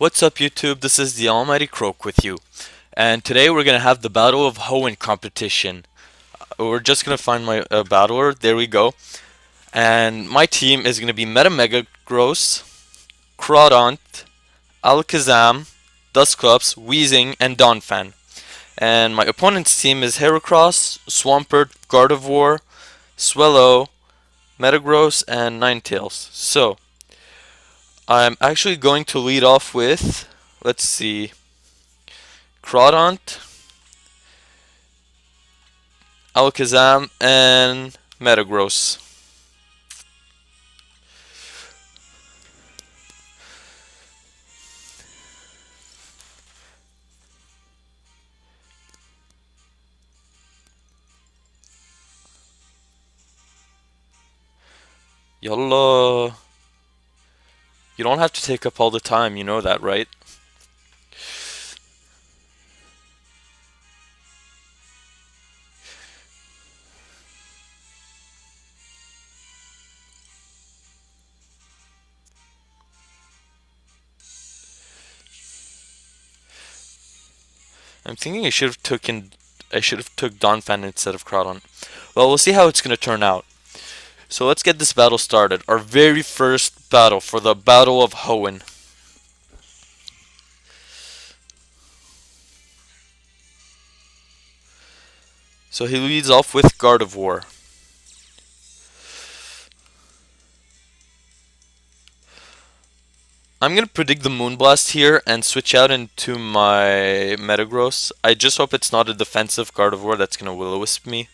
What's up YouTube? This is Theallmightycroak with you. And today we're going to have the Battle of Hoenn competition. We're just going to find my battler. There we go. And my team is going to be Mega-Metagross, Crawdont, Alakazam, Dusclops, Weezing, and Donphan. And my opponent's team is Heracross, Swampert, Gardevoir, Swellow, Metagross, and Ninetales. So, I'm actually going to lead off with, let's see, Crawdont, Alakazam, and Metagross. Yalla. You don't have to take up all the time, you know that, right? I'm thinking I should have took Donphan instead of Crawdon. Well, we'll see how it's gonna turn out. So let's get this battle started. Our very first battle for the Battle of Hoenn. So he leads off with Gardevoir. I'm gonna predict the Moonblast here and switch out into my Metagross. I just hope it's not a defensive Gardevoir that's gonna Will-O-Wisp me.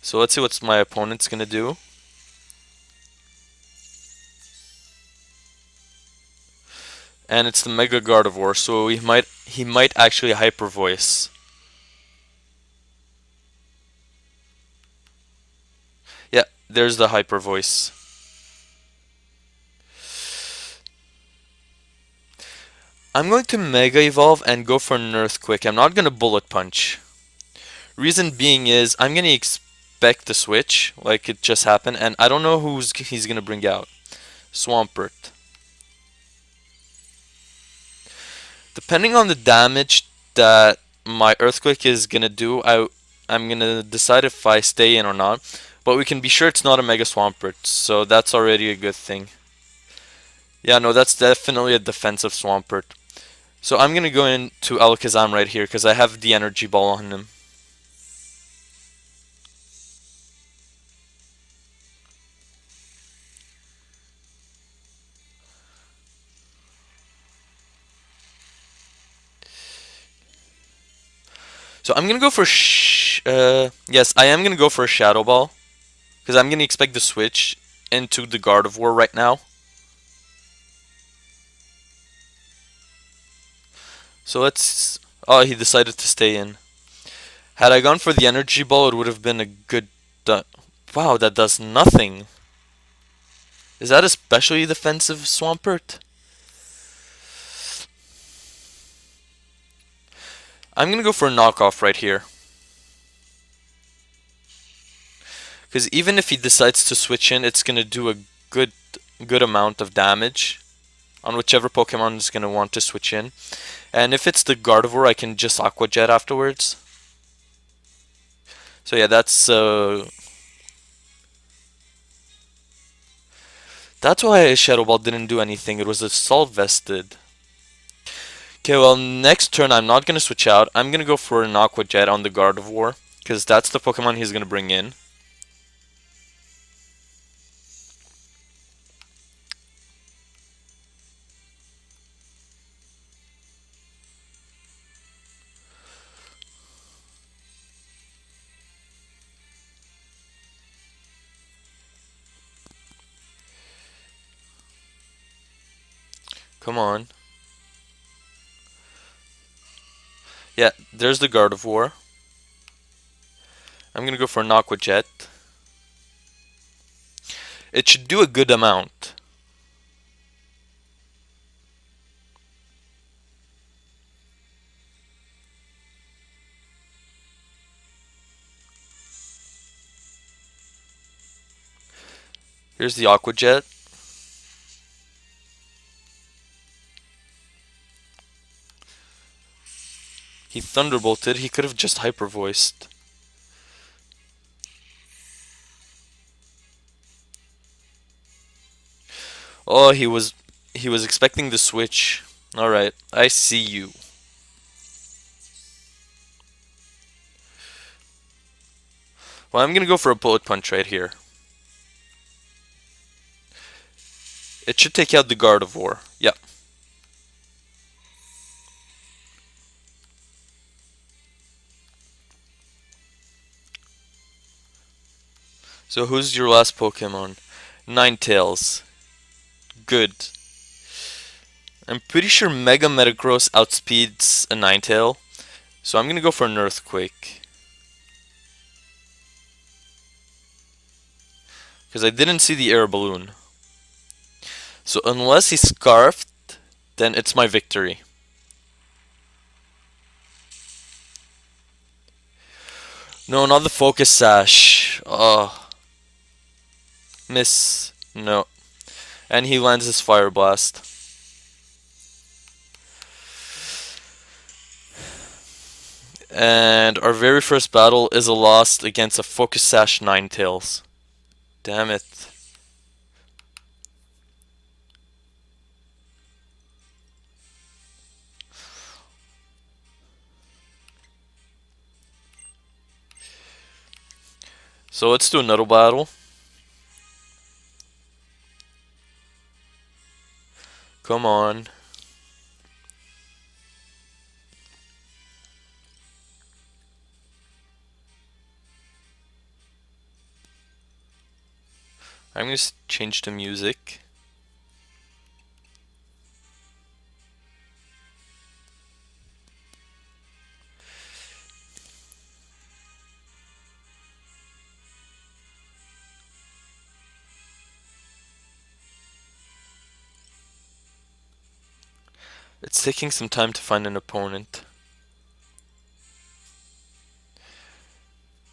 So let's see what my opponent's gonna do. And it's the Mega Gardevoir, so he might actually Hyper Voice. Yeah, there's the Hyper Voice. I'm going to Mega Evolve and go for an Earthquake. I'm not gonna Bullet Punch. Reason being is I'm gonna expect the switch, like it just happened, and I don't know he's gonna bring out. Swampert. Depending on the damage that my Earthquake is gonna do, I'm gonna decide if I stay in or not. But we can be sure it's not a Mega Swampert, so that's already a good thing. Yeah, no, that's definitely a defensive Swampert. So I'm gonna go into Alakazam right here because I have the Energy Ball on him. So I'm gonna go for yes, I am gonna go for a Shadow Ball because I'm gonna expect the switch into the Gardevoir right now. So let's. Oh, he decided to stay in. Had I gone for the Energy Ball, it would have been a good. Wow, that does nothing. Is that especially defensive Swampert? I'm gonna go for a knockoff right here. Because even if he decides to switch in, it's gonna do a good amount of damage on whichever Pokemon is gonna want to switch in. And if it's the Gardevoir, I can just Aqua Jet afterwards. So yeah, that's why Shadow Ball didn't do anything. It was Assault Vested. Okay, well, next turn I'm not gonna switch out. I'm gonna go for an Aqua Jet on the Gardevoir, because that's the Pokemon he's gonna bring in. Come on. Yeah, there's the Gardevoir. I'm gonna go for an Aqua Jet. It should do a good amount. Here's the Aqua Jet. He thunderbolted. He could have just hyper voiced. Oh, he was expecting the switch. All right, I see you. Well, I'm gonna go for a bullet punch right here. It should take out the Gardevoir. Yep. So who's your last Pokemon? Ninetales. Good. I'm pretty sure Mega-Metagross outspeeds a Ninetale. So I'm gonna go for an Earthquake. Because I didn't see the air balloon. So unless he's Scarfed, then it's my victory. No, not the Focus Sash. Oh. Miss. No. And he lands his Fire Blast. And our very first battle is a loss against a Focus Sash Ninetales. Damn it. So let's do another battle. Come on. I'm going to change the music. It's taking some time to find an opponent.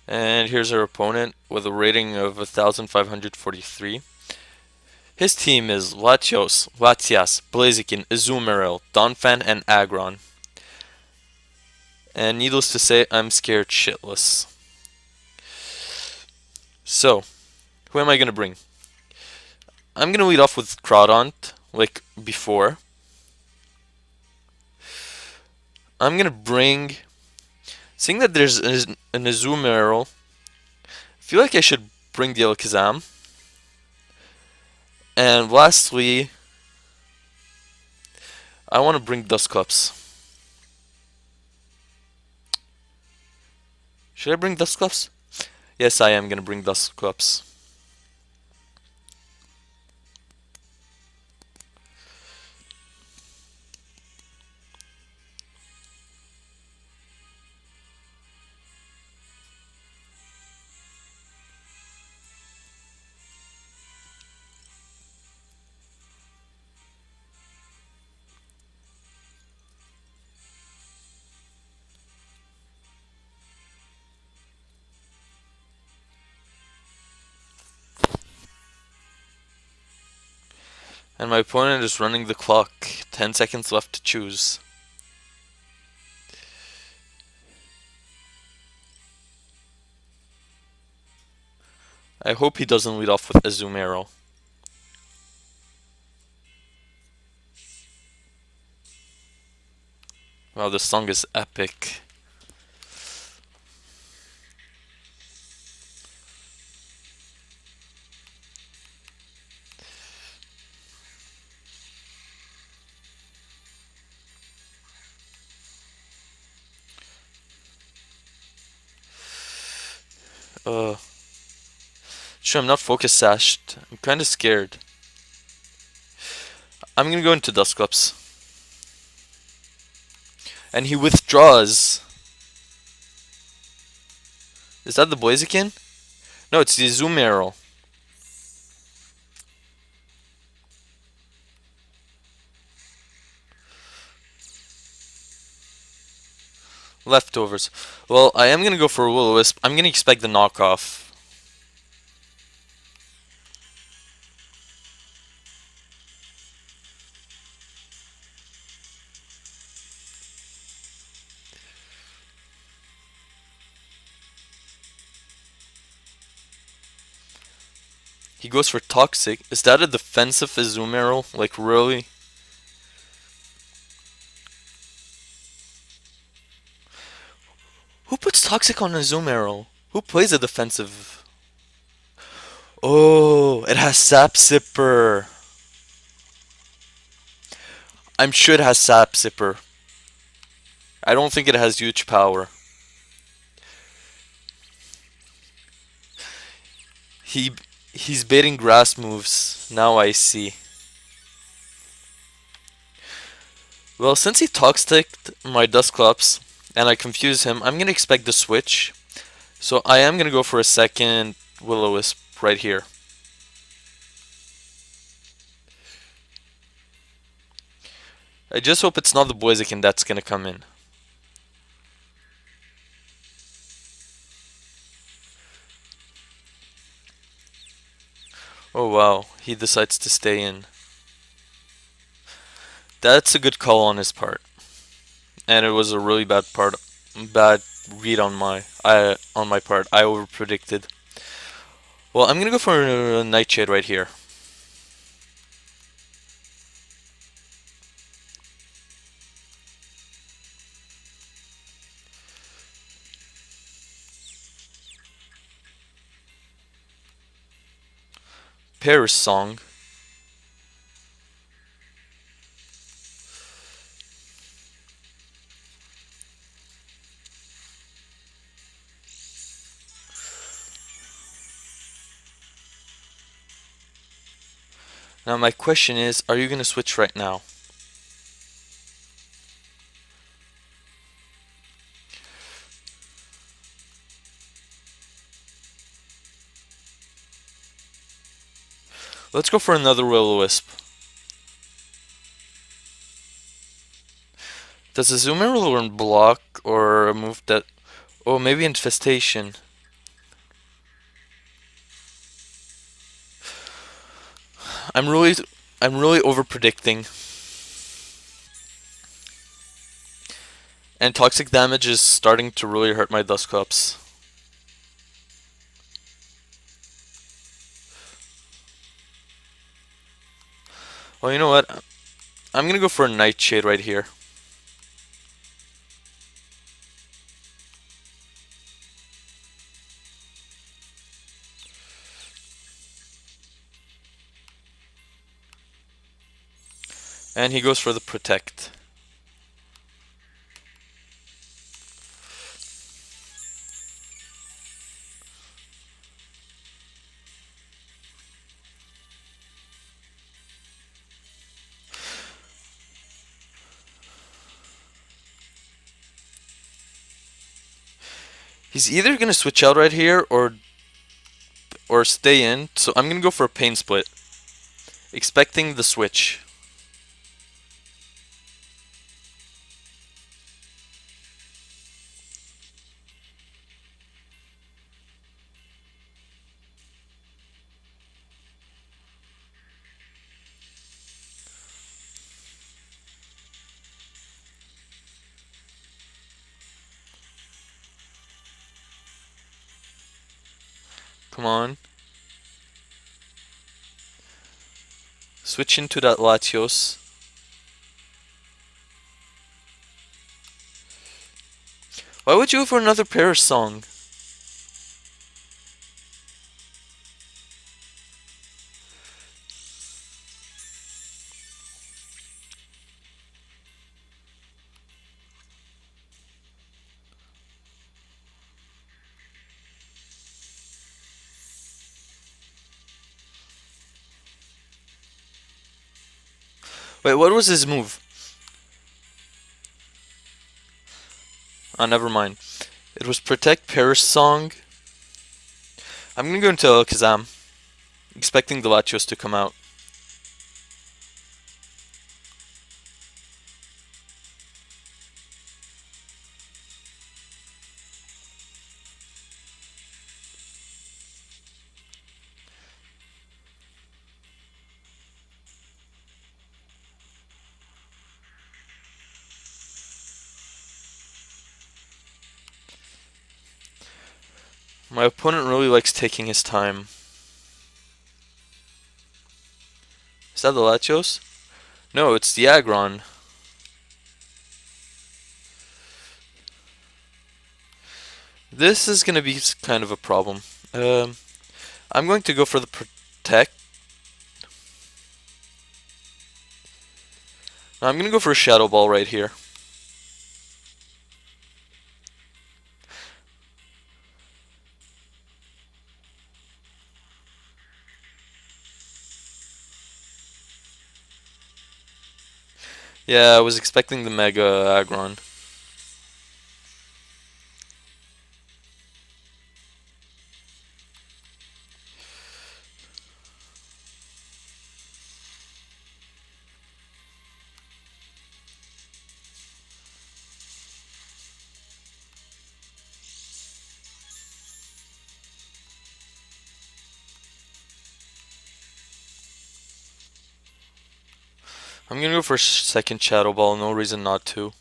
And here's our opponent with a rating of 1,543. His team is Latios, Latias, Blaziken, Azumarill, Donphan, and Aggron. And needless to say, I'm scared shitless. So, who am I going to bring? I'm going to lead off with Crawdont, like before. I'm going to bring... Seeing that there's an Azumarill, I feel like I should bring the Alakazam. And lastly, I want to bring Dusclops. Should I bring Dusclops? Yes, I am going to bring Dusclops. And my opponent is running the clock. 10 seconds left to choose. I hope he doesn't lead off with Azumarill. Wow, this song is epic. Sure, I'm not focus sashed. I'm kinda scared. I'm gonna go into Dusclops. And he withdraws. Is that the Blaziken? No, it's the Azumarill. Leftovers. Well, I am gonna go for a Will-O-Wisp. I'm gonna expect the knockoff. He goes for Toxic. Is that a defensive Azumarill? Like, really? Who puts Toxic on Azumarill? Who plays a defensive? Oh, it has Sap Sipper. I'm sure it has Sap Sipper. I don't think it has huge power. He he's baiting grass moves. Now I see. Well, since he Toxiced my Dusclops and I confuse him, I'm gonna expect the switch. So I am gonna go for a second Will-O-Wisp right here. I just hope it's not the Blaziken that's gonna come in. Oh wow, he decides to stay in. That's a good call on his part. And it was a really bad read on my part. I over predicted. Well, I'm gonna go for a Nightshade right here. Paris Song. Now my question is, are you gonna switch right now? Let's go for another Will-O-Wisp. Does a Azumarill learn Block or a move that... Oh, maybe Infestation. I'm really over predicting. And toxic damage is starting to really hurt my Dusclops. Well, you know what? I'm gonna go for a Nightshade right here. And he goes for the Protect. He's either gonna switch out right here or stay in, so I'm gonna go for a Pain Split, expecting the switch. Come on. Switch into that Latios. Why would you go for another Paris Song? Wait, what was his move? Oh, never mind. It was Protect Paris Song. I'm gonna go into Alakazam, expecting the Latios to come out. My opponent really likes taking his time. Is that the Latios? No, it's the Aggron. This is going to be kind of a problem. I'm going to go for the Protect. I'm going to go for a Shadow Ball right here. Yeah, I was expecting the Mega-Aggron. I'm going to go for a second Shadow Ball, no reason not to.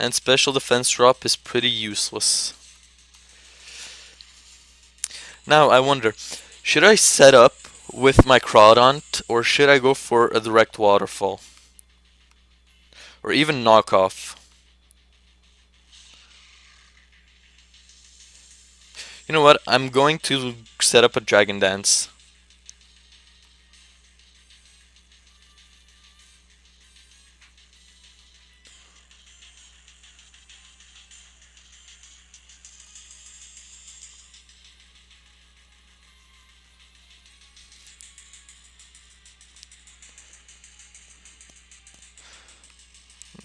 And special defense drop is pretty useless. Now I wonder, should I set up with my Crawdont or should I go for a direct waterfall? Or even knockoff? You know what, I'm going to set up a Dragon Dance.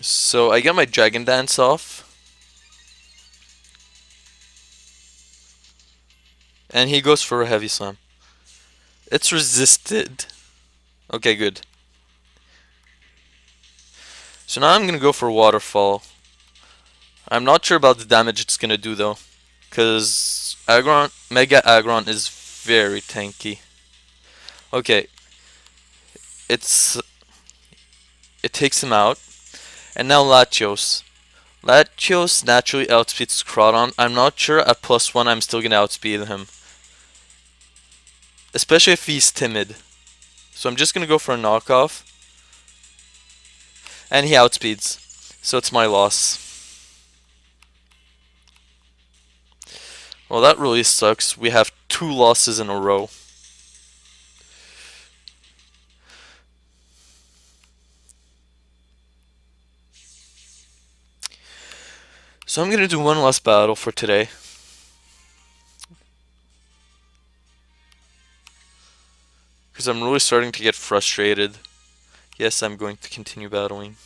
So I get my Dragon Dance off. And he goes for a Heavy Slam. It's resisted. Okay, good. So now I'm gonna go for Waterfall. I'm not sure about the damage it's gonna do though. Because Mega-Aggron is very tanky. Okay. It takes him out. And now Latios. Latios naturally outspeeds Crawdon. I'm not sure at +1 I'm still gonna outspeed him. Especially if he's timid. So I'm just gonna go for a knockoff. And he outspeeds. So it's my loss. Well, that really sucks. We have 2 losses in a row. So I'm gonna do one last battle for today. Because I'm really starting to get frustrated. Yes, I'm going to continue battling.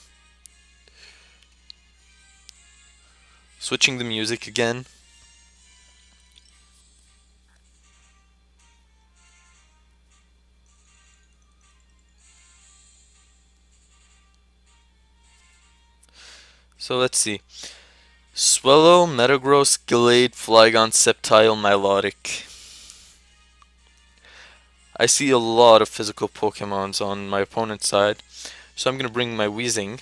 Switching the music again. So let's see. Swellow, Metagross, Gallade, Flygon, Sceptile, Milotic. I see a lot of physical Pokemons on my opponent's side. So I'm going to bring my Weezing.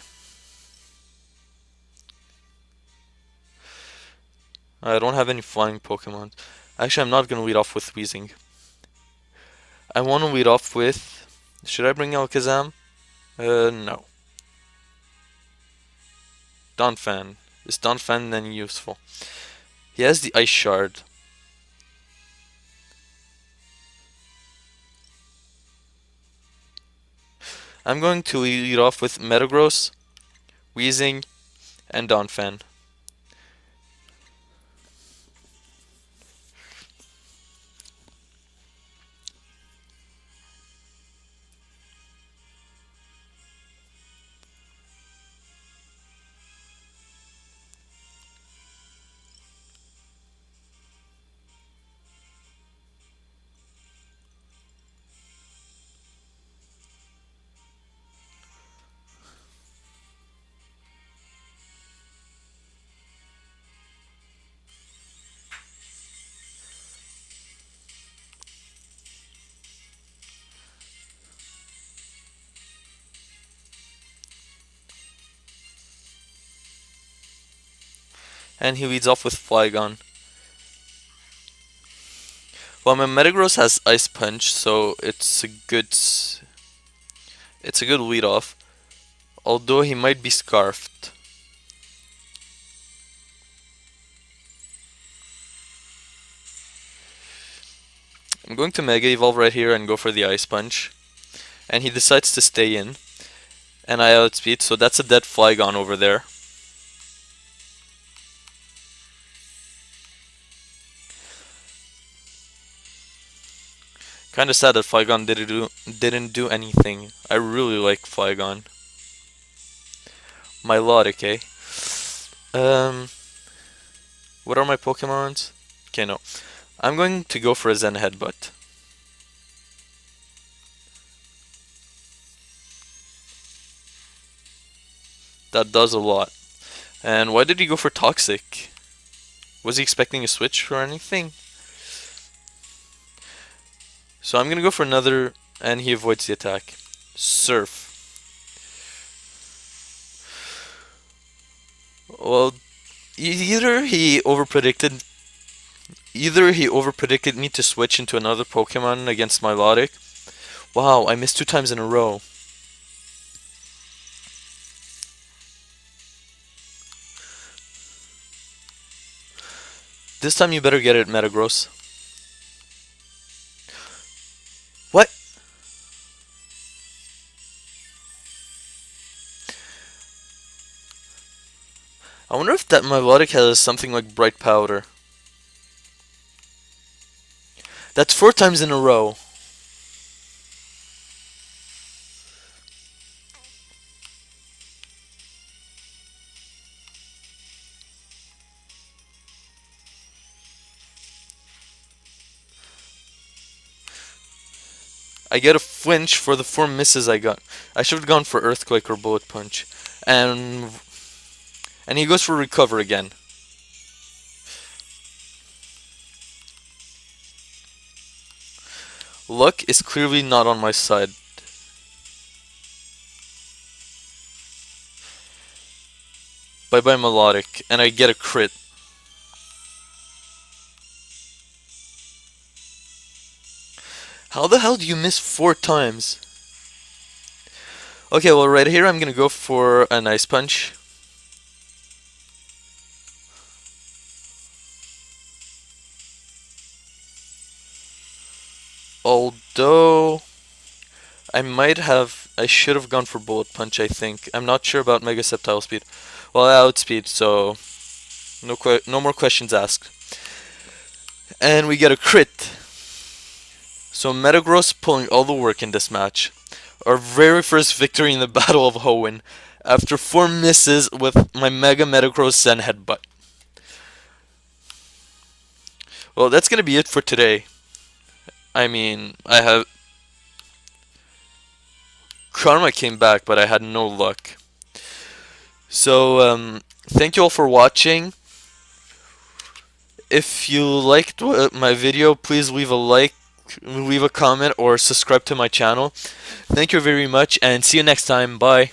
I don't have any flying Pokemon. Actually, I'm not going to lead off with Weezing. I want to lead off with... Should I bring Alakazam? No. Donphan. Is Donphan then useful? He has the Ice Shard. I'm going to lead off with Metagross, Weezing, and Donphan. And he leads off with Flygon. Well, my Metagross has Ice Punch, so it's a good lead off. Although he might be scarfed. I'm going to Mega Evolve right here and go for the Ice Punch. And he decides to stay in. And I outspeed, so that's a dead Flygon over there. Kinda sad that Flygon didn't do anything. I really like Flygon. Milotic, eh? What are my Pokemons? Okay, no. I'm going to go for a Zen Headbutt. That does a lot. And why did he go for Toxic? Was he expecting a switch or anything? So I'm gonna go for another, and he avoids the attack. Surf. Well, either he overpredicted me to switch into another Pokemon against Milotic. Wow, I missed 2 times in a row. This time you better get it, Metagross. What? I wonder if that Milotic has something like Bright Powder. That's 4 times in a row. I get a flinch for the 4 misses I got. I should have gone for Earthquake or Bullet Punch. And he goes for Recover again. Luck is clearly not on my side. Bye bye Melodic, and I get a crit. How the hell do you miss 4 times? Okay, well right here I'm gonna go for an Ice Punch. Although I should have gone for Bullet Punch, I think. I'm not sure about Mega Sceptile Speed. Well, I outspeed, so no more questions asked. And we get a crit. So Metagross pulling all the work in this match. Our very first victory in the Battle of Hoenn, after 4 misses with my Mega-Metagross Zen Headbutt. Well, that's gonna be it for today. I mean, Karma came back, but I had no luck. So, thank you all for watching. If you liked my video, please leave a like, leave a comment, or subscribe to my channel. Thank you very much, and see you next time. Bye.